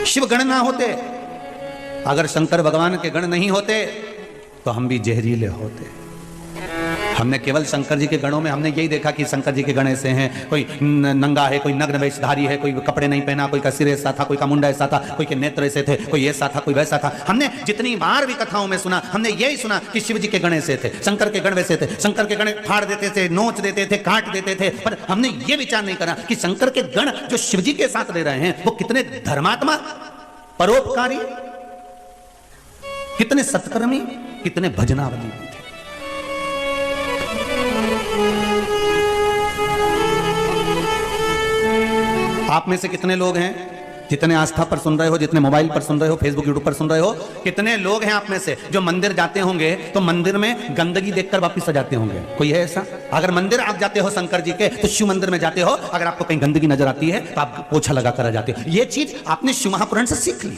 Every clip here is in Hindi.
शिव गण ना होते, अगर शंकर भगवान के गण नहीं होते तो हम भी जहरीले होते। हमने केवल शंकर जी के गणों में हमने यही देखा कि शंकर जी के गण ऐसे हैं, कोई नंगा है, कोई नग्न वेशधारी है, कोई कपड़े नहीं पहना, कोई का सिर ऐसा था, कोई का मुंडा ऐसा था, कोई के नेत्र ऐसे थे, कोई ऐसा था, कोई वैसा था। हमने जितनी बार भी कथाओं में सुना, हमने यही सुना कि शिव जी के गण ऐसे थे, शंकर के गण वैसे थे, शंकर के गण फाड़ देते थे, नोच देते थे, काट देते थे। पर हमने ये विचार नहीं करा कि शंकर के गण जो शिव जी के साथ रह रहे हैं वो कितने धर्मात्मा, परोपकारी, कितने सत्कर्मी, कितने भजनावली थे। आप में से कितने लोग हैं जितने आस्था पर सुन रहे हो, जितने मोबाइल पर सुन रहे हो, फेसबुक यूट्यूब पर सुन रहे हो, कितने लोग हैं आप में से जो मंदिर जाते होंगे तो मंदिर में गंदगी देखकर वापस आ जाते होंगे? कोई है ऐसा? अगर मंदिर आप जाते हो शंकर जी के तो शिव मंदिर में जाते हो, अगर आपको कहीं गंदगी नजर आती है तो आप पोछा लगा कर आ जाते हो। ये चीज आपने शिव महापुराण से सीख ली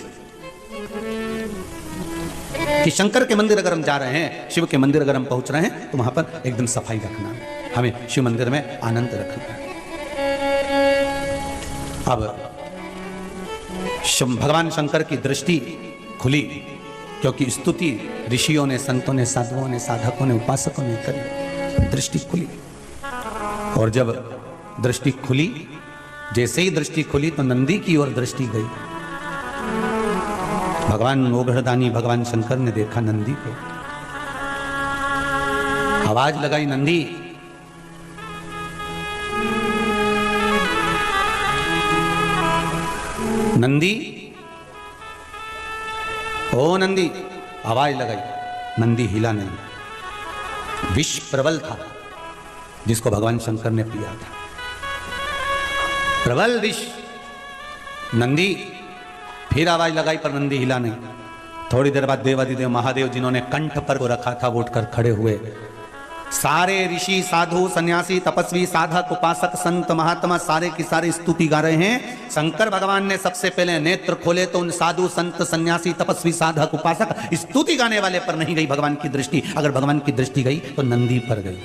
कि शंकर के मंदिर अगर हम जा रहे हैं, शिव के मंदिर अगर हम पहुंच रहे हैं तो वहां पर एकदम सफाई रखना है, हमें शिव मंदिर में आनंद रखना है। अब भगवान शंकर की दृष्टि खुली क्योंकि स्तुति ऋषियों ने, संतों ने, साधुओं ने, साधकों ने, उपासकों ने करी, दृष्टि खुली। और जब दृष्टि खुली, जैसे ही दृष्टि खुली तो नंदी की ओर दृष्टि गई। भगवान ओघड़दानी भगवान शंकर ने देखा नंदी को, आवाज लगाई, नंदी। नंदी, ओ नंदी, आवाज लगाई, नंदी हिला नहीं। विष प्रबल था जिसको भगवान शंकर ने पिया था, प्रबल विष। नंदी फिर आवाज लगाई पर नंदी हिला नहीं। थोड़ी देर बाद देवादिदेव महादेव जिन्होंने कंठ पर को रखा था वो उठकर खड़े हुए। सारे ऋषि, साधु, सन्यासी, तपस्वी, साधक, उपासक, संत, महात्मा सारे की सारी स्तुति गा रहे हैं। शंकर भगवान ने सबसे पहले नेत्र खोले तो उन साधु, संत, सन्यासी, तपस्वी, साधक, उपासक, स्तुति गाने वाले पर नहीं गई भगवान की दृष्टि। अगर भगवान की दृष्टि गई तो नंदी पर गई।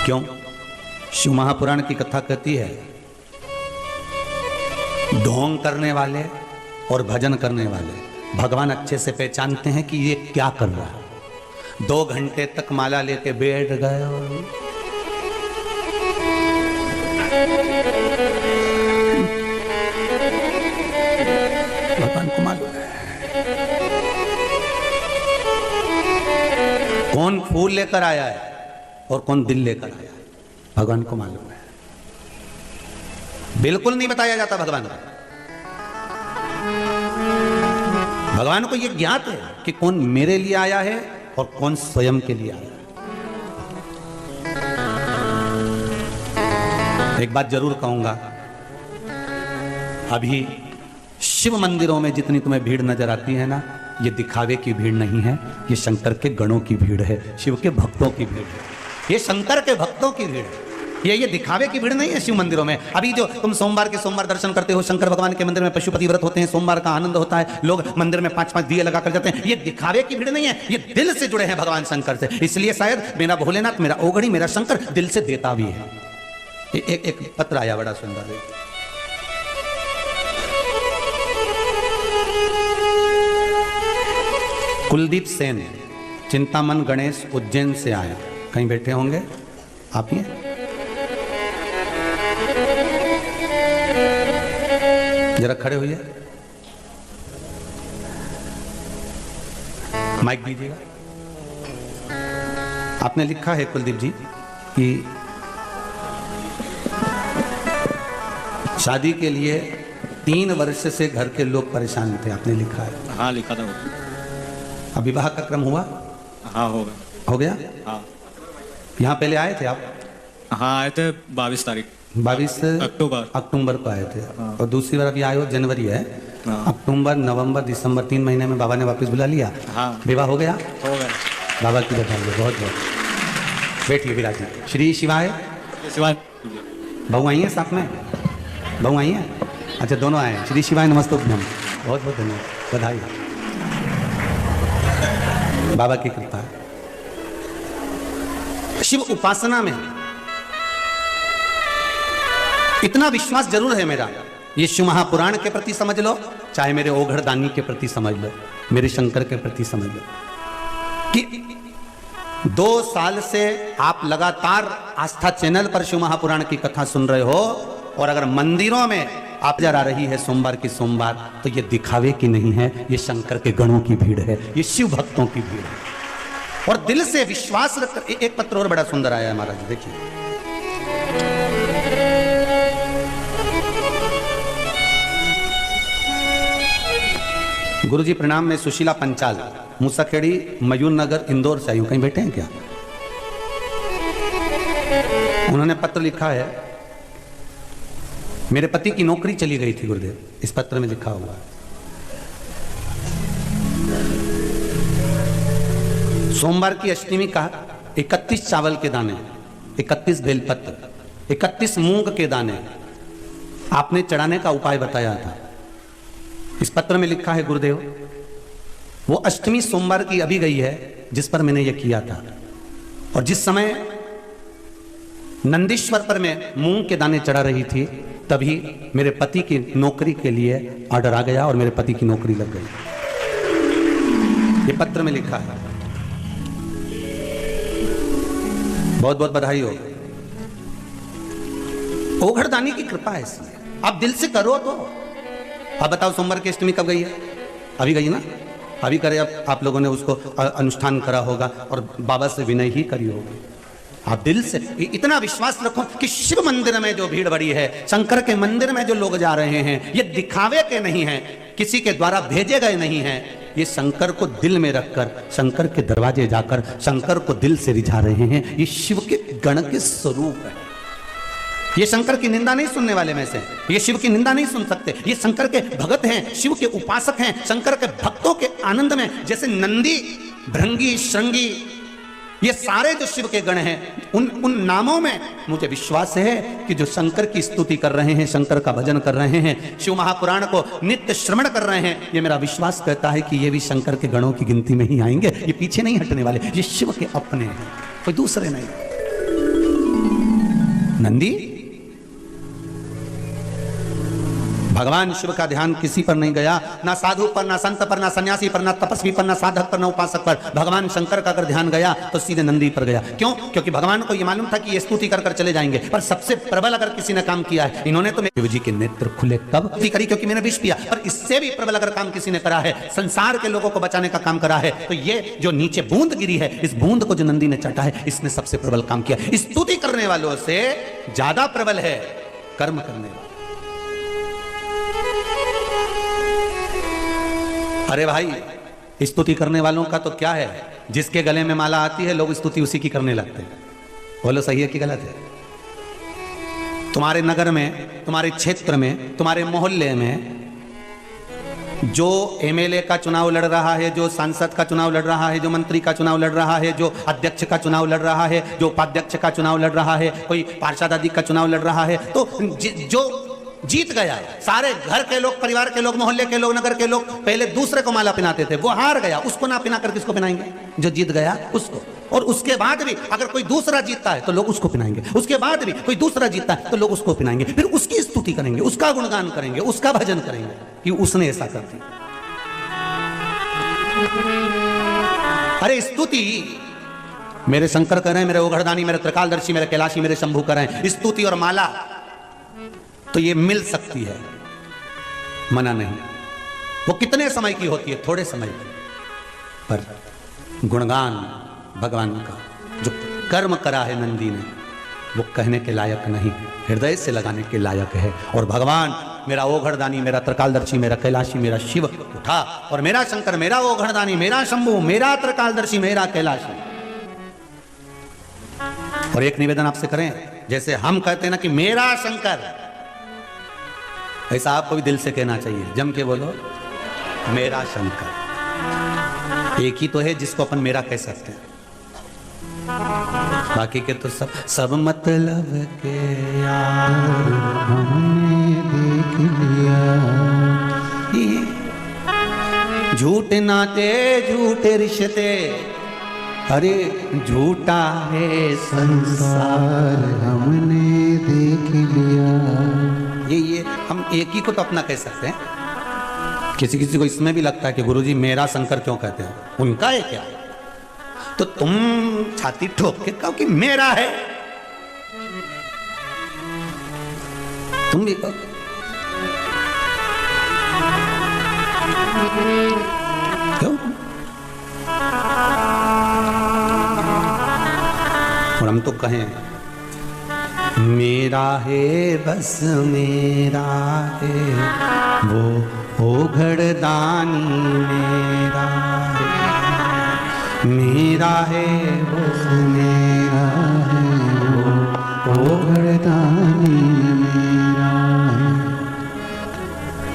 क्यों? शिव महापुराण की कथा कहती है ढोंग करने वाले और भजन करने वाले भगवान अच्छे से पहचानते हैं कि ये क्या कर रहा है। 2 घंटे तक माला लेके बैठ गए और भगवान को मालूम है कौन फूल लेकर आया है और कौन दिल लेकर आया है, भगवान को मालूम है। बिल्कुल नहीं बताया जाता भगवान को। भगवान को यह ज्ञात है कि कौन मेरे लिए आया है और कौन स्वयं के लिए आया है। एक बात जरूर कहूंगा, अभी शिव मंदिरों में जितनी तुम्हें भीड़ नजर आती है ना, ये दिखावे की भीड़ नहीं है, ये शंकर के गणों की भीड़ है, शिव के भक्तों की भीड़ है, ये शंकर के भक्तों की भीड़ है। ये दिखावे की भीड़ नहीं है शिव मंदिरों में। अभी जो तुम सोमवार के सोमवार दर्शन करते हो, शंकर भगवान के मंदिर में पशुपति व्रत होते हैं, सोमवार का आनंद होता है, लोग मंदिर में 5-5 दिए लगा कर जाते हैं। ये दिखावे की भीड़ नहीं है, ये दिल से जुड़े हैं भगवान शंकर से। इसलिए शायद मेरा भोलेनाथ, मेरा ओघड़ी, मेरा शंकर दिल से देता भी है। एक पत्र आया बड़ा सुंदर है। कुलदीप सेन, चिंतामन गणेश, उज्जैन से आया। कहीं बैठे होंगे आप ही? जरा खड़े होइए, माइक दीजिएगा। आपने लिखा है कुलदीप जी कि शादी के लिए 3 वर्ष से घर के लोग परेशान थे, आपने लिखा है। हाँ लिखा था। अब विवाह का क्रम हुआ? हाँ हो गया। हाँ। यहाँ पहले आए थे आप? हाँ आए थे 22 तारीख 22 अक्टूबर को आए थे। हाँ। और दूसरी बार अभी आए हो जनवरी है। हाँ। अक्टूबर, नवंबर, दिसंबर 3 महीने में बाबा ने वापस बुला लिया। हाँ। विवाह हो गया? हो गया। बाबा की बधाई, बहुत बहुत। बैठिए विराज जी। श्री शिवाय। शिवाय। बहू आई है साथ में? बहू आई है? अच्छा दोनों आए हैं। श्री शिवाय नमस्तोभ्यम। बहुत बहुत धन्यवाद, बधाई। बाबा की कृपा है। शिव उपासना में इतना विश्वास जरूर है मेरा ये शिव महापुराण के प्रति समझ लो, चाहे मेरे ओघड़दानी के प्रति समझ लो, मेरे शंकर के प्रति समझ लो, कि 2 साल से आप लगातार आस्था चैनल पर शिव महापुराण की कथा सुन रहे हो, और अगर मंदिरों में आप जरा रही है सोमवार की सोमवार, तो ये दिखावे की नहीं है, ये शंकर के गणों की भीड़ है, ये शिव भक्तों की भीड़ है। और दिल से विश्वास रखकर एक पत्र और बड़ा सुंदर आया है महाराज, देखिए। गुरुजी प्रणाम, में सुशीला पंचाल, मूसाखेड़ी, मयूर नगर, इंदौर से आई हूं। कहीं बैठे हैं क्या? उन्होंने पत्र लिखा है, मेरे पति की नौकरी चली गई थी गुरुदेव। इस पत्र में लिखा हुआ है, सोमवार की अष्टमी का 31 चावल के दाने, 31 बेलपत्र, 31 मूंग के दाने आपने चढ़ाने का उपाय बताया था। इस पत्र में लिखा है गुरुदेव, वो अष्टमी सोमवार की अभी गई है जिस पर मैंने यह किया था, और जिस समय नंदीश्वर पर मैं मूंग के दाने चढ़ा रही थी, तभी मेरे पति की नौकरी के लिए ऑर्डर आ गया और मेरे पति की नौकरी लग गई। ये पत्र में लिखा है। बहुत बहुत बधाई हो। ओघड़दानी की कृपा है, इसलिए आप दिल से करो तो। अब बताओ सोमवार की अष्टमी कब गई है? अभी गई ना, अभी करे। अब आप लोगों ने उसको अनुष्ठान करा होगा और बाबा से विनय ही करी होगी। आप दिल से इतना विश्वास रखो कि शिव मंदिर में जो भीड़ बड़ी है, शंकर के मंदिर में जो लोग जा रहे हैं, ये दिखावे के नहीं हैं, किसी के द्वारा भेजे गए नहीं हैं, ये शंकर को दिल में रखकर, शंकर के दरवाजे जाकर शंकर को दिल से रिझा रहे हैं। ये शिव के गण के स्वरूप है। ये शंकर की निंदा नहीं सुनने वाले में से, ये शिव की निंदा नहीं सुन सकते। ये शंकर के भगत हैं, शिव के उपासक हैं, शंकर के भक्तों के आनंद में, जैसे नंदी, भृंगी, श्रृंगी, ये सारे जो शिव के गण हैं, उन नामों में मुझे विश्वास है कि जो शंकर की स्तुति कर रहे हैं, शंकर का भजन कर रहे हैं, शिव महापुराण को नित्य श्रवण कर रहे हैं, ये मेरा विश्वास कहता है कि ये भी शंकर के गणों की गिनती में ही आएंगे। ये पीछे नहीं हटने वाले, ये शिव के अपने हैं, कोई दूसरे नहीं। नंदी, भगवान शिव का ध्यान किसी पर नहीं गया, ना साधु पर, ना संत पर, ना सन्यासी पर, ना तपस्वी पर, ना साधक पर, ना उपासक पर। भगवान शंकर का अगर ध्यान गया तो सीधे नंदी पर गया। क्यों? क्योंकि भगवान को यह मालूम था कि ये स्तुति कर कर चले जाएंगे, पर सबसे प्रबल अगर किसी ने काम किया है, इन्होंने तो शिव जी के नेत्र खुले कब करी, क्योंकि मैंने विष पिया। पर इससे भी प्रबल अगर काम किसी ने करा है, संसार के लोगों को बचाने का काम करा है, तो ये जो नीचे बूंद गिरी है, इस बूंद को जो नंदी ने चाटा है, इसने सबसे प्रबल काम किया। स्तुति करने वालों से ज्यादा प्रबल है कर्म करने वाले। अरे भाई, स्तुति करने वालों का तो क्या है, जिसके गले में माला आती है लोग स्तुति उसी की करने लगते हैं। बोलो सही है कि गलत है? तुम्हारे नगर में, तुम्हारे क्षेत्र में, तुम्हारे मोहल्ले में जो एमएलए का चुनाव लड़ रहा है, जो सांसद का चुनाव लड़ रहा है, जो मंत्री का चुनाव लड़ रहा है, जो अध्यक्ष का चुनाव लड़ रहा है, जो उपाध्यक्ष का चुनाव लड़ रहा है, कोई पार्षद आदि का चुनाव लड़ रहा है, तो जो जीत गया, सारे घर के लोग, परिवार के लोग, मोहल्ले के लोग, नगर के लोग पहले दूसरे को माला पहनाते थे, वो हार गया, उसको ना पहनाकर किसको पहनाएंगे? जो जीत गया उसको। और उसके बाद भी अगर कोई दूसरा जीतता है तो लोग उसको पहनाएंगे, उसके बाद भी कोई दूसरा जीतता है तो लोग उसको पहनाएंगे, फिर उसकी स्तुति करेंगे, उसका गुणगान करेंगे, उसका भजन करेंगे कि उसने ऐसा कर दिया। अरे स्तुति मेरे शंकर कर रहे हैं, मेरे ओघड़दानी, मेरे त्रिकालदर्शी, मेरे कैलाशी, मेरे शंभू कर रहे हैं। स्तुति और माला तो ये मिल सकती है, मना नहीं। वो कितने समय की होती है? थोड़े समय की। पर गुणगान भगवान का जो कर्म करा है नंदी ने, वो कहने के लायक नहीं, हृदय से लगाने के लायक है। और भगवान मेरा ओघड़दानी, मेरा त्रिकालदर्शी, मेरा कैलाशी, मेरा शिव उठा, और मेरा शंकर, मेरा ओघड़दानी, मेरा शंभू, मेरा त्रिकालदर्शी, मेरा कैलाशी। और एक निवेदन आपसे करें, जैसे हम कहते हैं ना कि मेरा शंकर, ऐसा आपको भी दिल से कहना चाहिए। जम के बोलो, मेरा शंकर। एक ही तो है जिसको अपन मेरा कह सकते हैं, बाकी के तो सब मतलब के यार हमने देख लिया। झूठ नाते झूठे रिश्ते, अरे झूठा है संसार हमने देख लिया। ये हम एक ही को तो अपना कह सकते हैं। किसी किसी को इसमें भी लगता है कि गुरुजी मेरा शंकर क्यों कहते हैं, उनका है क्या? तो तुम छाती ठोक के कहो कि मेरा है, तुम भी कहो। क्यों? और हम तो कहें मेरा है बस मेरा है वो घड़दानी मेरा है वो मेरा है वो घड़दानी मेरा है।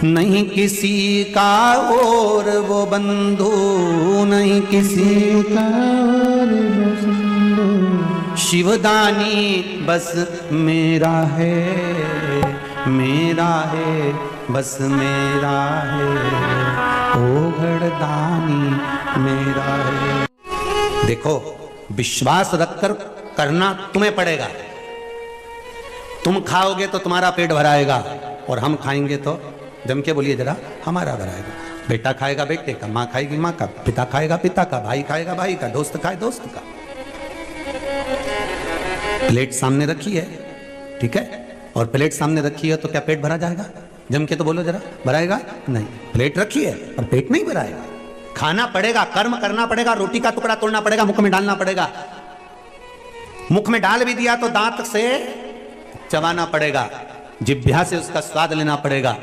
नहीं किसी का और वो बंधु, नहीं किसी का और वो बंधु, शिवदानी बस मेरा है बस मेरा है ओ घड़दानी मेरा है। देखो, विश्वास रखकर करना तुम्हें पड़ेगा। तुम खाओगे तो तुम्हारा पेट भराएगा और हम खाएंगे तो, जम के बोलिए जरा, हमारा भराएगा। बेटा खाएगा बेटे का, माँ खाएगी माँ का, पिता खाएगा पिता का, भाई खाएगा भाई का, दोस्त खाए दोस्त का। प्लेट सामने रखी है, ठीक है, और प्लेट सामने रखी है तो क्या पेट भरा जाएगा? जम के तो बोलो जरा, भराएगा नहीं। प्लेट रखी है और पेट नहीं भराएगा। खाना पड़ेगा, कर्म करना पड़ेगा, रोटी का टुकड़ा तोड़ना पड़ेगा, मुख में डालना पड़ेगा। मुख में डाल भी दिया तो दांत से चबाना पड़ेगा, जिह्वा से उसका स्वाद लेना पड़ेगा,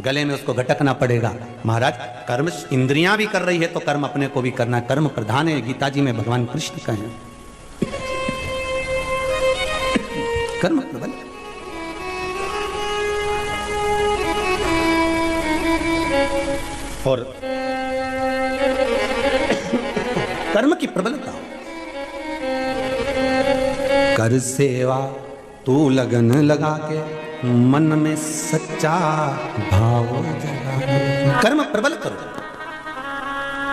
गले में उसको घटकना पड़ेगा। महाराज, कर्म इंद्रियां भी कर रही है तो कर्म अपने को भी करना, कर्म प्रधान है। गीता जी में भगवान कृष्ण कहें कर्म प्रबल। और कर्म की प्रबलता, कर सेवा तू लगन लगा के, मन में सच्चा भाव जगा। कर्म प्रबल करो।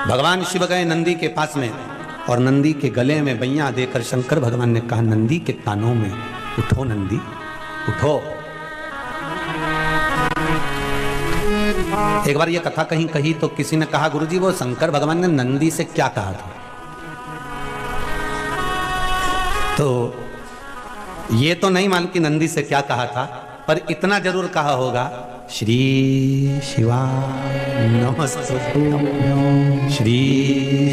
भगवान शिव गए नंदी के पास में और नंदी के गले में बैया देकर शंकर भगवान ने कहा नंदी के कानों में, उठो नंदी उठो। एक बार ये कथा कहीं कही तो किसी ने कहा गुरुजी वो शंकर भगवान ने नंदी से क्या कहा था? तो ये तो नहीं मालूम कि नंदी से क्या कहा था, पर इतना जरूर कहा होगा, श्री शिवाय नमस्तुभ्यं, श्री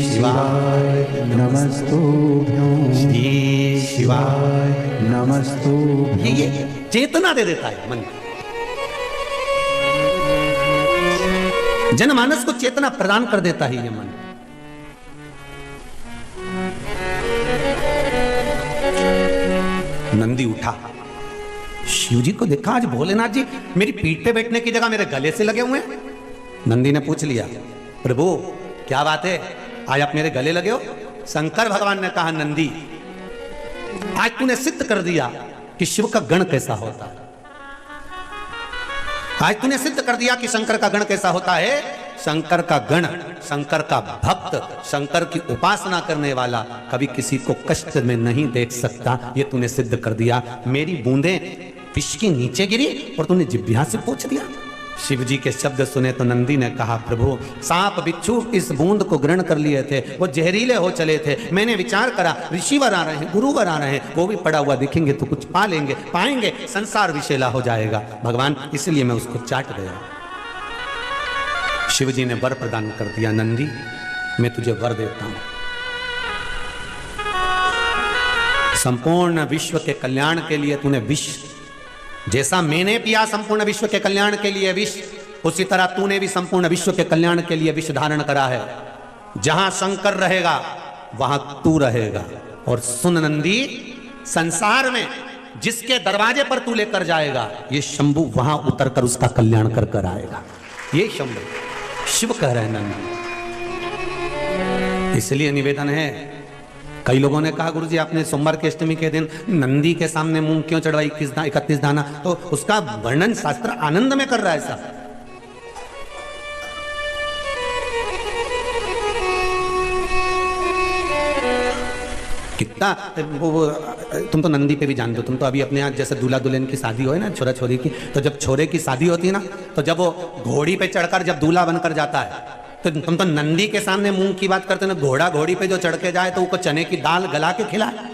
शिवाय नमस्तुभ्यं, श्री शिवाय नमस्तुभ्यं। ये चेतना दे देता है मन को, जनमानस को चेतना प्रदान कर देता है ये मन। नंदी उठा, शिव जी को देखा, आज भोलेनाथ जी मेरी पीठ पे बैठने की जगह मेरे गले से लगे हुए हैं। नंदी ने पूछ लिया, प्रभु क्या बात है, आज आप मेरे गले लगे हो? शंकर भगवान ने कहा नंदी, आज तूने सिद्ध कर दिया कि शिव का गण कैसा होता है। आज तूने सिद्ध कर दिया कि शंकर का गण कैसा होता है। शंकर का गण, शंकर का भक्त, शंकर की उपासना करने वाला कभी किसी को कष्ट में नहीं देख सकता। ये तूने सिद्ध कर दिया। मेरी बूंदें विष के नीचे गिरी और तूने जिह्वा से पूछ दिया। शिव जी के शब्द सुने तो नंदी ने कहा, प्रभु सांप बिच्छू इस बूंद को ग्रहण कर लिए थे, वो जहरीले हो चले थे। मैंने विचार करा ऋषिवर आ रहे हैं, गुरुवर आ रहे हैं, वो भी पड़ा हुआ दिखेंगे तो कुछ पा लेंगे, पाएंगे, संसार विषैला हो जाएगा भगवान, इसलिए मैं उसको चाट गया। शिव जी ने वर प्रदान कर दिया, नंदी मैं तुझे वर देता हूं, संपूर्ण विश्व के कल्याण के लिए तूने विष, जैसा मैंने पिया संपूर्ण विश्व के कल्याण के लिए विष, उसी तरह तूने भी संपूर्ण विश्व के कल्याण के लिए विष धारण करा है। जहां शंकर रहेगा वहां तू रहेगा। और सुन नंदी, संसार में जिसके दरवाजे पर तू लेकर जाएगा, ये शंभु वहां उतर कर उसका कल्याण कर कर आएगा। ये शंभु शिव कह रहे हैं नंदी। इसलिए निवेदन है, कई लोगों ने कहा गुरुजी आपने सोमवार के अष्टमी के दिन नंदी के सामने मूंग क्यों चढ़वाई 31 दाना? तो उसका वर्णन शास्त्र आनंद में कर रहा है साहब। कितना वो तुम तो नंदी पे भी जानते हो, तुम तो अभी अपने यहाँ जैसे दूल्हा दुल्हन की शादी हो है ना, छोरा छोरी की, तो जब छोरे की शादी होती है ना, तो जब वो घोड़ी पे चढ़कर जब दूल्हा बनकर जाता है, तो तुम तो नंदी के सामने मुंह की बात करते हो ना, घोड़ा घोड़ी पे जो चढ़ के जाए तो उसको चने की दाल गला के खिलाए।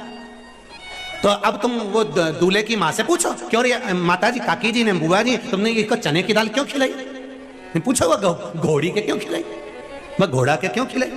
तो अब तुम वो दूल्हे की माँ से पूछो, क्यों रे माता जी, काकी जी ने, बुआ जी, तुमने इसको चने की दाल क्यों खिलाई? नहीं पूछो वो घोड़ी के क्यों खिलाई, वह घोड़ा के क्यों खिलाई?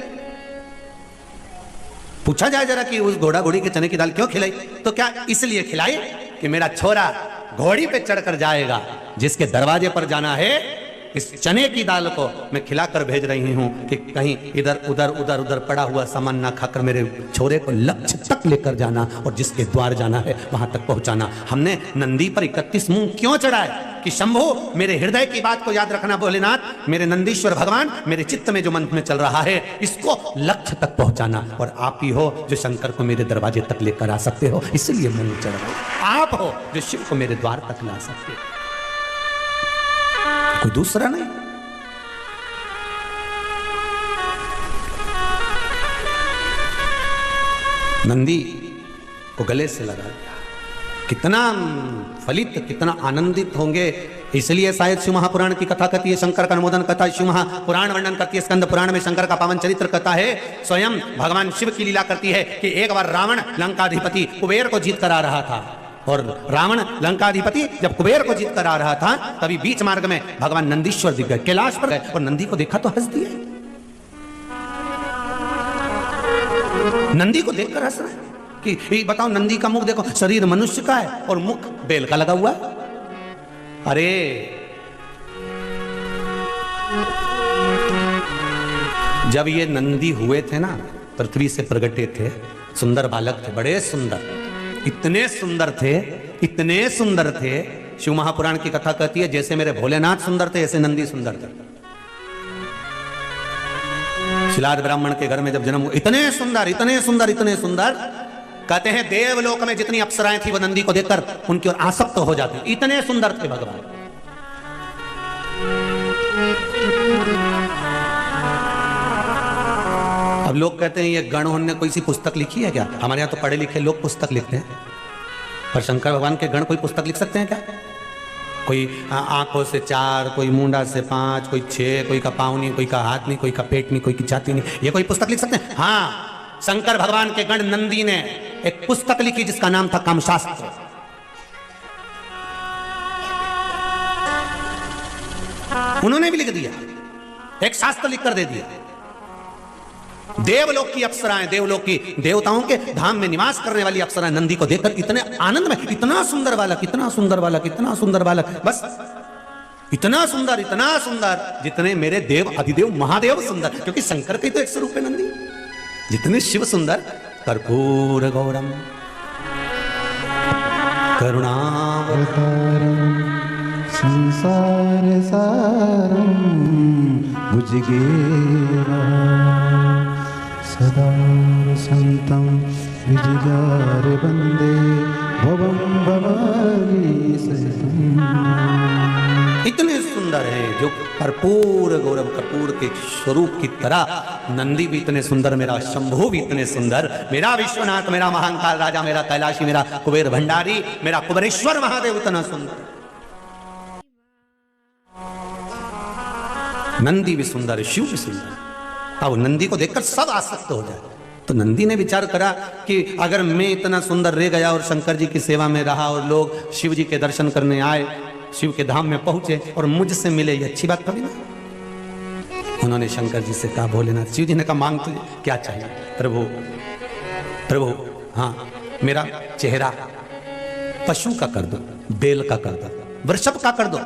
पूछा जाए जरा कि उस घोड़ा घोड़ी के चने की दाल क्यों खिलाई? तो क्या इसलिए खिलाई कि मेरा छोरा घोड़ी पे चढ़कर जाएगा, जिसके दरवाजे पर जाना है, इस चने की दाल को मैं खिलाकर भेज रही हूं कि कहीं इधर उधर पड़ा हुआ सामान ना खाकर मेरे छोरे को लक्ष्य तक लेकर जाना और जिसके द्वार जाना है वहां तक पहुंचाना। हमने नंदी पर 31 मूंग क्यों चढ़ाए? कि शंभो मेरे हृदय की बात को याद रखना भोलेनाथ, मेरे नंदीश्वर भगवान, मेरे चित्त में जो मन में चल रहा है इसको लक्ष्य तक पहुंचाना, और आप ही हो जो शंकर को मेरे दरवाजे तक लेकर आ सकते हो, इसलिए मूंग चढ़ाए। आप हो जो शिव को मेरे द्वार तक ला सकते हो, कोई दूसरा नहीं। नंदी को गले से लगा दिया, कितना फलित, कितना आनंदित होंगे। इसलिए शायद शिव महापुराण की कथा कहती है, शंकर का अनुमोदन कथा शिव महापुराण वर्णन करती है, स्कंद पुराण में शंकर का पावन चरित्र कहता है। स्वयं भगवान शिव की लीला करती है कि एक बार रावण लंकाधिपति कुबेर को जीत कर आ रहा था, और रावण लंकाधिपति जब कुबेर को जीत कर आ रहा था, तभी बीच मार्ग में भगवान नंदीश्वर दिख गए, कैलाश पर गए, और नंदी को देखा तो हंस दिए। नंदी को देखकर हंस रहे कि बताओ, नंदी का मुख देखो, शरीर मनुष्य का है और मुख बेल का लगा हुआ है। अरे जब ये नंदी हुए थे ना, पृथ्वी से प्रगटे थे, सुंदर बालक थे, बड़े सुंदर, इतने सुंदर थे, इतने सुंदर थे। शिव महापुराण की कथा कहती है जैसे मेरे भोलेनाथ सुंदर थे, ऐसे नंदी सुंदर थे। शिलाद ब्राह्मण के घर में जब जन्म हुआ, इतने सुंदर, इतने सुंदर, इतने सुंदर, कहते हैं देवलोक में जितनी अप्सराएं थी वो नंदी को देखकर उनकी ओर आसक्त हो जाती, इतने सुंदर थे भगवान। अब लोग कहते हैं ये गण ने कोई सी पुस्तक लिखी है क्या? हमारे यहाँ तो पढ़े लिखे लोग पुस्तक लिखते हैं, पर शंकर भगवान के गण कोई पुस्तक लिख सकते हैं क्या? कोई आंखों से 4, कोई मुंडा से 5, कोई 6, कोई का पाँव नहीं, कोई का हाथ नहीं, कोई का पेट नहीं, कोई की छाती नहीं, ये कोई पुस्तक लिख सकते हैं? हाँ, शंकर भगवान के गण नंदी ने एक पुस्तक लिखी जिसका नाम था कामशास्त्र। उन्होंने भी लिख दिया, एक शास्त्र लिखकर दे दिया। देवलोक की अप्सराएं, देवलोक की देवताओं के धाम में निवास करने वाली अप्सराएं नंदी को देखकर इतने आनंद में, इतना सुंदर बालक, इतना सुंदर बालक, इतना सुंदर बालक, बस इतना सुंदर जितने मेरे देव अधिदेव महादेव सुंदर, क्योंकि शंकर के तो एक स्वरूप है नंदी। जितने शिव सुंदर, कर्पूर गौरम करुणावतारम संसार सारम भुजगेरा सदा संतम विजयार वंदे भवम भवानी सहितम। इतने सुंदर है जो कर्पूर गौरव, कर्पूर के स्वरूप की तरह नंदी भी इतने सुंदर, मेरा शंभू भी इतने सुंदर, मेरा विश्वनाथ, मेरा महाकाल राजा, मेरा कैलाशी, मेरा कुबेर भंडारी, मेरा कुबेरेश्वर महादेव इतना सुंदर। नंदी भी सुंदर है, शिव भी सुंदर। अब नंदी को देखकर सब आसक्त हो जाए। तो नंदी ने विचार करा कि अगर मैं इतना सुंदर रह गया और शंकर जी की सेवा में रहा और लोग शिव जी के दर्शन करने आए, शिव के धाम में पहुंचे और मुझसे मिले, ये अच्छी बात कभी ना। उन्होंने शंकर जी से कहा, भोलेनाथ, शिव जी ने कहा, मांग तुझे क्या चाहिए? प्रभु प्रभु, हाँ, मेरा चेहरा पशु का कर दो, बैल का कर दो, वृषभ का कर दो।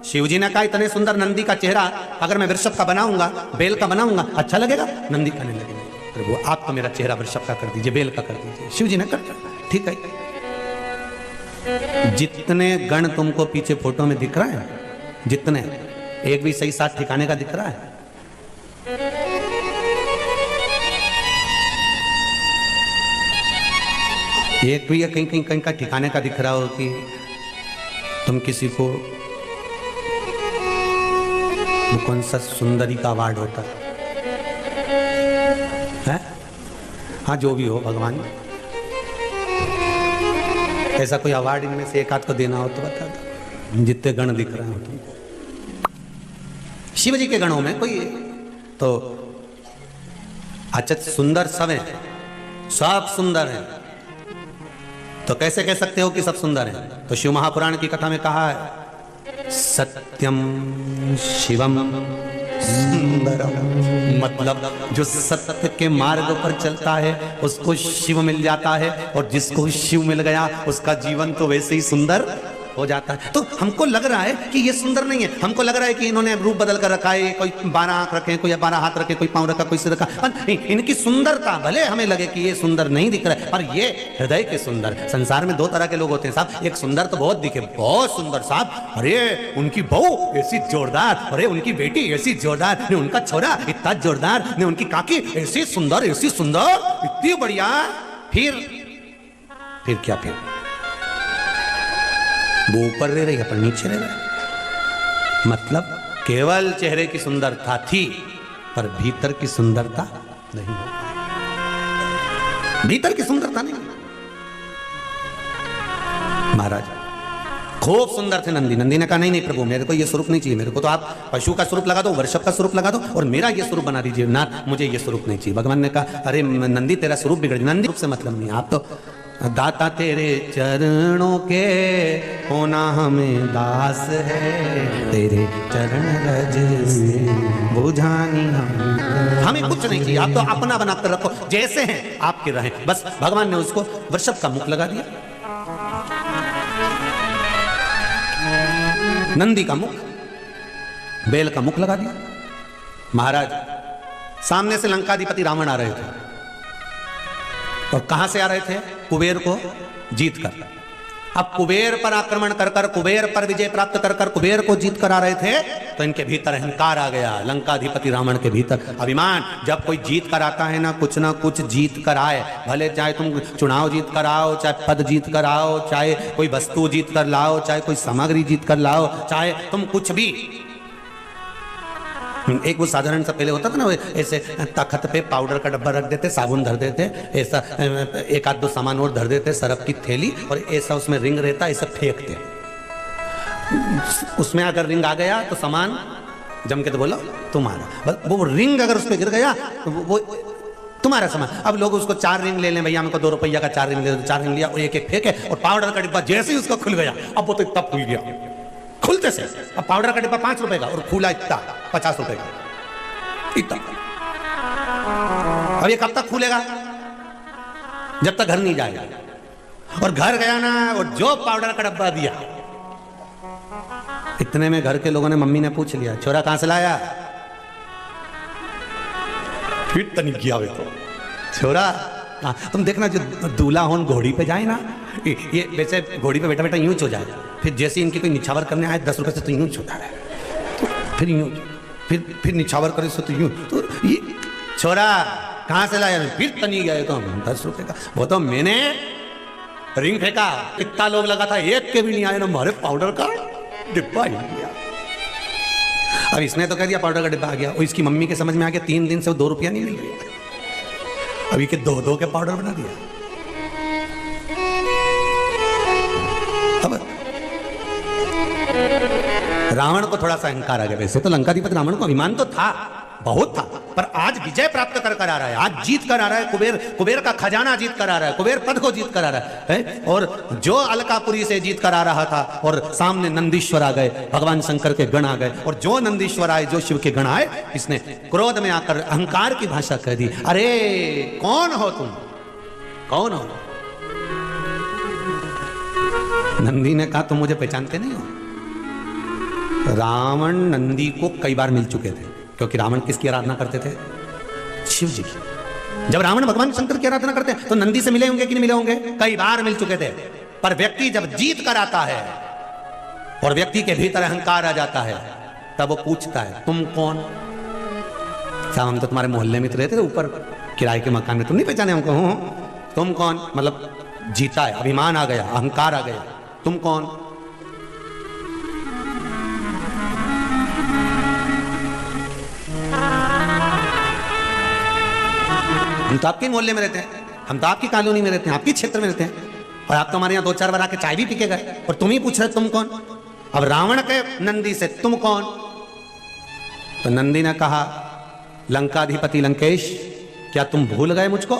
शिव जी ने कहा, इतने सुंदर नंदी का चेहरा अगर मैं वृषभ का बनाऊंगा, बैल का बनाऊंगा, अच्छा लगेगा? नंदी कहने लगे, प्रभु आप तो मेरा चेहरा वृषभ का कर दीजिए, बैल का कर दीजिए। शिव जी ने कर दिया, ठीक है। जितने गण तुमको पीछे फोटो में दिख रहा है, जितने, एक भी सही साथ ठिकाने का दिख रहा है? एक भी कहीं कहीं कहीं का ठिकाने का दिख रहा हो कि तुम किसी को, वो कौन सा सुंदरी का अवार्ड होता है? हाँ, जो भी हो भगवान, ऐसा कोई अवार्ड इनमें से एक आध को देना हो तो बता दो, जितने गण दिख रहे हो तुमको। शिव जी के गणों में कोई तो अच्छा सुंदर सब है, सब सुंदर है, तो कैसे कह सकते हो कि सब सुंदर है? तो शिव महापुराण की कथा में कहा है सत्यम शिवम सुंदरम, मतलब जो सत्य के मार्ग पर चलता है उसको शिव मिल जाता है, और जिसको शिव मिल गया उसका जीवन तो वैसे ही सुंदर हो जाता है। तो हमको लग रहा है कि ये सुंदर नहीं है, हमको लग रहा है कि इन्होंने रूप बदल कर रखा है, कोई 12 आंख रखे, कोई 12 हाथ रखे, कोई पांव रखा, कोई सिर रखा, पर इनकी सुंदरता भले हमें लगे कि ये सुंदर नहीं दिख रहा है, पर ये हृदय के सुंदर। संसार में 2 तरह के लोग होते हैं साहब, एक सुंदर तो बहुत दिखे, बहुत सुंदर साहब, अरे उनकी बहू ऐसी जोरदार, अरे उनकी बेटी ऐसी जोरदार, ने उनका छोरा इतना जोरदार, ने उनकी काकी ऐसी सुंदर, इतनी बढ़िया। फिर क्या, फिर वो ऊपर रह रही है पर नीचे रह रहा है, मतलब केवल चेहरे की सुंदरता थी पर भीतर की सुंदरता नहीं, भीतर की सुंदरता नहीं। महाराज खूब सुंदर थे नंदी। नंदी ने कहा नहीं प्रभु, मेरे को ये स्वरूप नहीं चाहिए, मेरे को तो आप पशु का स्वरूप लगा दो, वर्षभ का स्वरूप लगा दो, और मेरा ये स्वरूप बना दीजिए नाथ, मुझे ये स्वरूप नहीं चाहिए। भगवान ने कहा अरे नंदी तेरा स्वरूप बिगड़, नंदी रूप से मतलब नहीं, आप तो दाता तेरे चरणों के होना हमें दास है, तेरे चरण रज से बुझानी हमें कुछ नहीं चाहिए, आप तो अपना बनाकर रखो, जैसे हैं आपके रहें बस। भगवान ने उसको वृषभ का मुख लगा दिया, नंदी का मुख, बेल का मुख लगा दिया। महाराज सामने से लंकाधिपति रावण आ रहे थे, और कहां से आ रहे थे? कुबेर को जीत कर। अब कुबेर पर आक्रमण कर कर, कुबेर पर विजय प्राप्त कर कर कुबेर को जीत कर आ रहे थे, तो इनके भीतर अहंकार आ गया, लंकाधिपति रावण के भीतर अभिमान। जब कोई जीत कर आता है ना कुछ जीत कर आए, भले चाहे तुम चुनाव जीत कर आओ, चाहे पद जीत कर आओ, चाहे कोई वस्तु जीत कर लाओ, चाहे कोई सामग्री जीत कर लाओ, चाहे तुम कुछ भी। एक वो साधारण सा पहले होता था ना, ऐसे तख्त पे पाउडर का डब्बा रख देते, साबुन धर देते, ऐसा एक आध 2 सामान और धर देते, सरफ की थैली, और ऐसा उसमें रिंग रहता, ऐसा फेंकते, उसमें अगर रिंग आ गया तो सामान जम के तो बोलो तुम्हारा, वो रिंग अगर उस पर गिर गया तो वो तुम्हारा सामान। अब लोग उसको 4 रिंग ले लें, भैया हमको 2 रुपया का 4 रिंग ले, 4 रिंग लिया और एक फेंके, और पाउडर का डिब्बा जैसे ही उसका खुल गया, अब वो तो इतना फूल गया खुलते से। अब पाउडर का डिब्बा 5 रुपए का और फूला इतना 50 रुपए का, इतना। अब ये कब तक फूलेगा? जब तक घर नहीं जाएगा, और घर गया ना, और जो पाउडर का डब्बा दिया, इतने में घर के लोगों ने, मम्मी ने पूछ लिया छोरा कहां से लाया? फिर तनिक किया तो छोरा, तुम देखना जो दूल्हा होन घोड़ी पे जाए ना, ये वैसे घोड़ी पे बैठा बैठा यूं हो जाए, फिर जैसे इनकी कोई निछावर करने आए 10 रुपए से तो यूं छोटा है, तो फिर यूं, फिर निछावर करे तो यूं, तो ये छोरा कहाँ से लाया? फिर तनी गए तो 10 रुपए का, वो तो मैंने रिंग फेंका, इतना लोग लगा था, एक के भी नहीं आए ना, हमारे पाउडर का डिब्बा ही गया। अब इसने तो कह दिया पाउडर का डिब्बा आ गया, और इसकी मम्मी के समझ में आ गया 3 दिन से 2 रुपया नहीं मिल रहा, अभी के 2 के पाउडर बना दिया। अब रावण को थोड़ा सा अहंकार आ गया। वैसे तो लंकाधिपति रावण को अभिमान तो था, बहुत था, पर आज विजय प्राप्त कर आ रहा है, आज जीत कर आ रहा है, कुबेर का खजाना जीत कर आ रहा है, कुबेर पद को जीत कर आ रहा है, और जो अलकापुरी से जीत कर आ रहा था, और सामने नंदीश्वर आ गए, भगवान शंकर के गण आ गए, और जो नंदीश्वर आए, जो शिव के गण आए, इसने क्रोध में आकर अहंकार की भाषा कह दी, अरे कौन हो तुम, कौन हो? नंदी ने कहा तुम मुझे पहचानते नहीं हो। रावण नंदी को कई बार मिल चुके थे, क्योंकि रावण किसकी आराधना करते थे? शिव जी की। जब रावण भगवान शंकर की आराधना करते हैं तो नंदी से मिले होंगे कि नहीं मिले होंगे? कई बार मिल चुके थे। पर व्यक्ति जब जीत कर आता है और व्यक्ति के भीतर अहंकार आ जाता है, तब वो पूछता है तुम कौन? साहब हम तो तुम्हारे मोहल्ले में रहते थे, ऊपर किराए के मकान में, तुम नहीं पहचाने हमको? हूं, तुम कौन? मतलब जीता है, अभिमान आ गया, अहंकार आ गया, तुम कौन? हम तो आपके मोहल्ले में रहते हैं, हम तो आपकी कॉलोनी में रहते हैं, आपके क्षेत्र में रहते हैं, और आप तो हमारे यहाँ 2-4 बार आके चाय भी पी के गए और तुम ही पूछ रहे तुम कौन। अब रावण के नंदी से तुम कौन? तो नंदी ने कहा, लंकाधिपति लंकेश, क्या तुम भूल गए मुझको?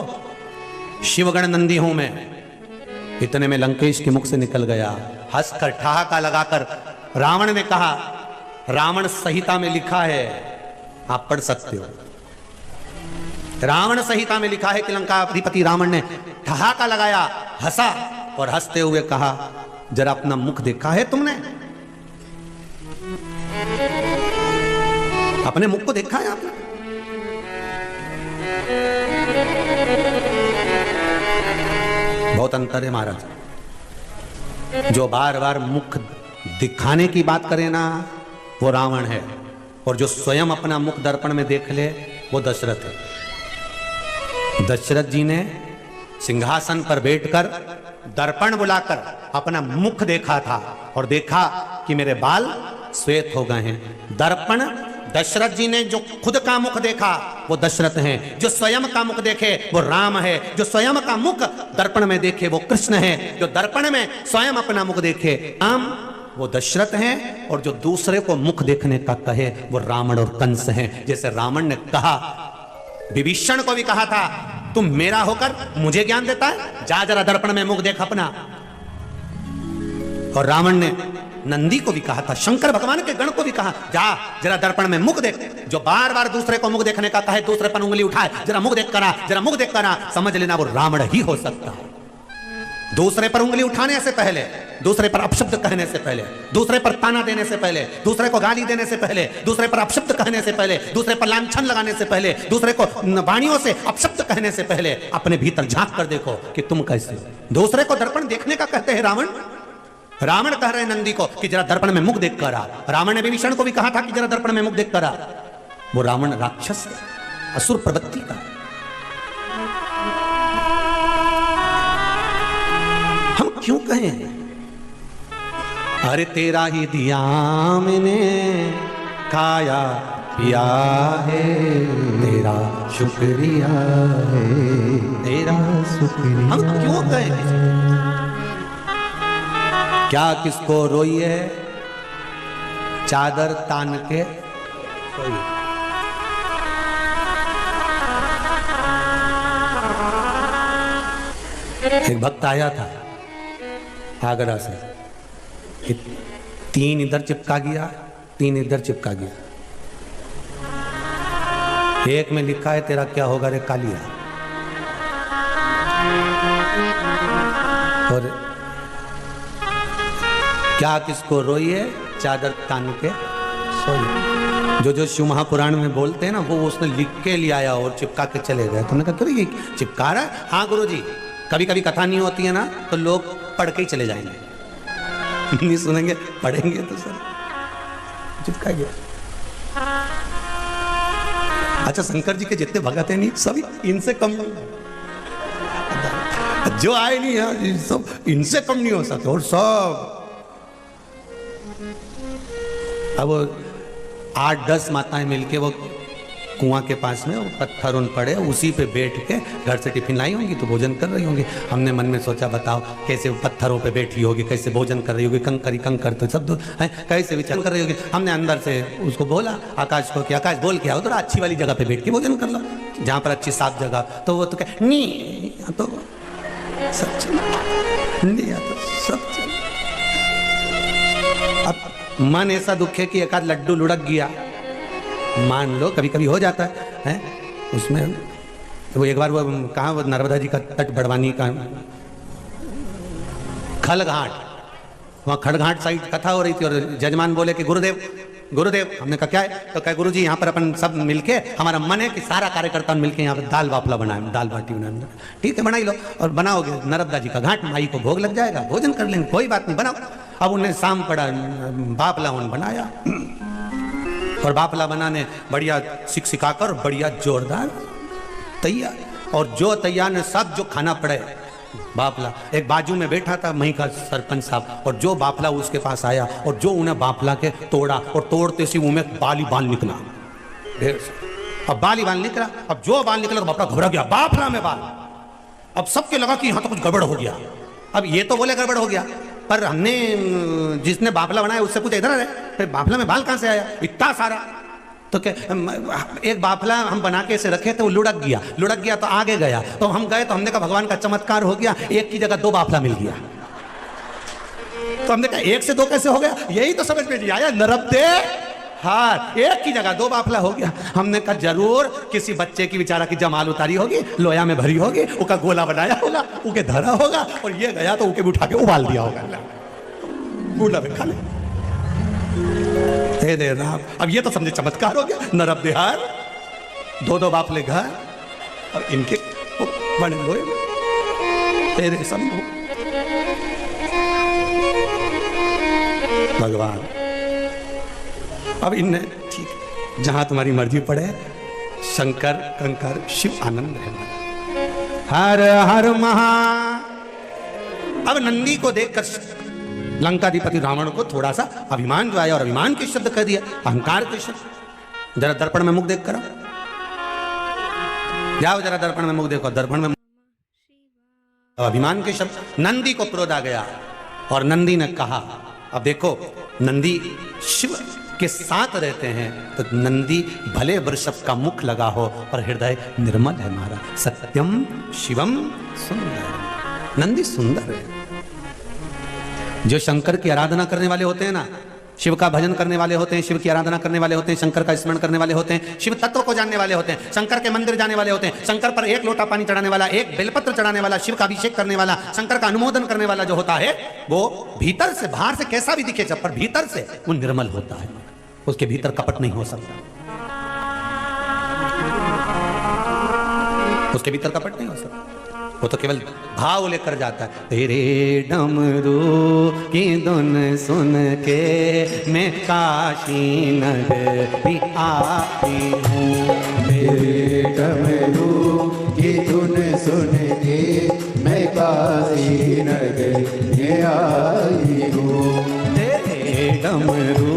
शिवगण नंदी हूं मैं। इतने में लंकेश के मुख से निकल गया, हंसकर ठहाका लगाकर रावण ने कहा, रावण संहिता में लिखा है, आप पढ़ सकते हो। रावण संहिता में लिखा है कि लंकाधिपति रावण ने ठहाका लगाया, हंसा और हंसते हुए कहा, जरा अपना मुख देखा है तुमने? अपने मुख को देखा है आपने? बहुत अंतर है महाराज। जो बार बार मुख दिखाने की बात करे ना, वो रावण है, और जो स्वयं अपना मुख दर्पण में देख ले, वो दशरथ है। दशरथ जी ने सिंहासन पर बैठकर दर्पण बुलाकर अपना मुख देखा था और देखा कि मेरे बाल श्वेत हो गए हैं। दर्पण दशरथ जी ने जो खुद का मुख देखा वो दशरथ हैं, जो स्वयं का मुख देखे वो राम है, जो स्वयं का मुख दर्पण में देखे वो कृष्ण है, जो दर्पण में स्वयं अपना मुख देखे राम वो दशरथ हैं, और जो दूसरे को मुख देखने का कहे वो रावण और कंस हैं। जैसे रावण ने कहा, विभीषण को भी कहा था, तुम मेरा होकर मुझे ज्ञान देता है, जा जरा दर्पण में मुख देख अपना। और रावण ने नंदी को भी कहा था, शंकर भगवान के गण को भी कहा, जा जरा दर्पण में मुख देख। जो बार बार दूसरे को मुख देखने का कहे, दूसरे पर उंगली उठाए, जरा मुख देख करा, जरा मुख देख करा, समझ लेना वो रावण ही हो सकता है। दूसरे पर उंगली उठाने से पहले, दूसरे पर अपशब्द कहने से पहले, दूसरे पर ताना देने से पहले, दूसरे को गाली देने से पहले, दूसरे पर अपशब्द कहने से पहले, दूसरे पर लांछन लगाने से पहले, दूसरे को वाणियों से अपशब्द कहने से पहले अपने भीतर झांक कर देखो कि तुम कैसे हो। दूसरे को दर्पण देखने का कहते हैं रावण। रावण कह रहे नंदी को कि जरा दर्पण में मुख देख कर आ। रावण ने विभीषण को भी कहा था कि जरा दर्पण में मुख देख कर आ। वो रावण राक्षस है, असुर प्रवृत्ति का। हम क्यों कहें, अरे तेरा ही दिया मैंने खाया पिया है, तेरा शुक्रिया है, तेरा शुक्रिया। हम क्यों कहें, क्या किसको रोइए, चादर तान के सोइए। एक भक्त आया था आगरा से, 3 इधर चिपका गया, 3 इधर चिपका गया। एक में लिखा है, तेरा क्या होगा रे कालिया, और क्या किसको रोइए, चादर तान के सोइए। जो शिव महापुराण में बोलते हैं ना, वो उसने लिख के ले आया और चिपका के चले गए। तुमने कहा क्यों ये चिपका रहा है? हाँ गुरुजी, कभी कभी कथा नहीं होती है ना, तो लोग पढ़ के ही चले जाएंगे, नहीं सुनेंगे, पढ़ेंगे तो सर चिपका गया। अच्छा, शंकर जी के जितने भगत हैं नहीं, सभी इनसे कम नहीं, जो आए नहीं है सब इनसे कम नहीं हो सकते। और सब अब 8-10 माताएं मिलके वो कुआं के पास में वो पत्थर उन पड़े, उसी पे बैठ के घर से टिफिन लाई होंगी तो भोजन कर रही होंगी। हमने मन में सोचा, बताओ कैसे पत्थरों पे बैठी होगी, कैसे भोजन कर रही होगी, कंकरी कंकर तो सब है, कैसे विचार कर रही होगी। हमने अंदर से उसको बोला आकाश को कि आकाश बोल के आओ, थोड़ा अच्छी वाली जगह पे बैठ के भोजन कर लो, जहाँ पर अच्छी साफ जगह। तो वो तो कह नहीं, तो सब चल, सब चल। अब मन ऐसा दुख है कि एक आध लड्डू लुढ़क गया, मान लो कभी कभी हो जाता है उसमें। वो एक बार वो कहाँ, वो नर्मदा जी का तट बड़वानी का खलघाट, वहाँ खड़घाट साइड कथा हो रही थी, और जजमान बोले कि गुरुदेव गुरुदेव, हमने कहा क्या है? तो कहा गुरुजी यहाँ पर अपन सब मिलके, हमारा मन है कि सारा कार्यकर्ता मिलके यहाँ पर दाल वाफला बनाए, दाल बाटी बनाए। ठीक है, बनाई लो, और बनाओगे नर्मदा जी का घाट, माई को भोग लग जाएगा, भोजन कर लेंगे, कोई बात नहीं, बनाओ। अब उन्हें शाम पड़ा, बापला उन बनाया, और बापला बनाने बढ़िया सिखाकर बढ़िया जोरदार तैयार। और जो तैयार ने सब जो खाना पड़े, बापला एक बाजू में बैठा था वहीं का सरपंच साहब, और जो बापला उसके पास आया और जो उन्हें बापला के तोड़ा, और तोड़ते से उनमें बाली बाल निकला, अब बाली बाल निकला। अब जो बाल निकला तो बापला घबरा गया, बापला में बाल। अब सबके लगा कि यहाँ तो कुछ गड़बड़ हो गया, अब ये तो बोले गड़बड़ हो गया, पर हमने जिसने बाफला बनाया उससे पूछा इधर है, फिर बाफला में बाल कहाँ से आया इतना सारा? तो क्या एक बाफला हम बना के इसे रखे थे, वो लुढ़क गया तो आगे गया, तो हम गए तो हमने कहा भगवान का चमत्कार हो गया, एक की जगह 2 बाफला मिल गया। तो हमने कहा 1 से 2 कैसे हो गया? यही तो समझ में नहीं आया। नरब्दे हार, एक की जगह 2 बाफला हो गया। हमने कहा जरूर किसी बच्चे की बेचारा की जमाल उतारी होगी, लोया में भरी होगी, उसका गोला बनाया होगा, उके धरा होगा, और ये गया तो उके उठा के उबाल दिया होगा, गोला में खा ले। दे राम, अब ये तो समझे चमत्कार हो गया। नरब देहार, 2 बाफले घर, और इनके बड़े लोहे तेरे शंभु भगवान। अब इनने ठीक जहां तुम्हारी मर्जी पड़े, शंकर कंकर शिव आनंद है हर हर महा। अब नंदी को देखकर लंकाधिपति रावण को थोड़ा सा अभिमान जो आया, और अभिमान के शब्द कह दिया, अहंकार के शब्द। जरा दर्पण में मुख देख करो, जाओ जरा दर्पण में मुख देखो, दर्पण में अभिमान के शब्द। नंदी को क्रोध आ गया और नंदी ने कहा, अब देखो नंदी शिव के साथ रहते हैं, तो नंदी भले वृषभ का मुख लगा हो पर हृदय निर्मल है हमारा। सत्यम शिवम सुंदर, नंदी सुंदर है। जो शंकर की आराधना करने वाले होते हैं ना, शिव का भजन करने वाले होते हैं, शिव की आराधना करने वाले होते हैं, शंकर का स्मरण करने वाले होते हैं, शिव तत्व को जानने वाले होते हैं, शंकर के मंदिर जाने वाले होते हैं, शंकर पर 1 लोटा पानी चढ़ाने वाला, 1 बेलपत्र चढ़ाने वाला, शिव का अभिषेक करने वाला, शंकर का अनुमोदन करने वाला जो होता है, वो भीतर से, बाहर से कैसा भी दिखे जब, पर भीतर से वो निर्मल होता है, उसके भीतर कपट नहीं हो सकता, उसके भीतर कपट नहीं हो सकता, वो तो केवल भाव लेकर जाता है। तेरे डमरू की धुन सुन के मैं काशी नगरी आई हूँ, तेरे डमरू की धुन सुन के मैं काशी नगरी आई हूँ, तेरे डमरू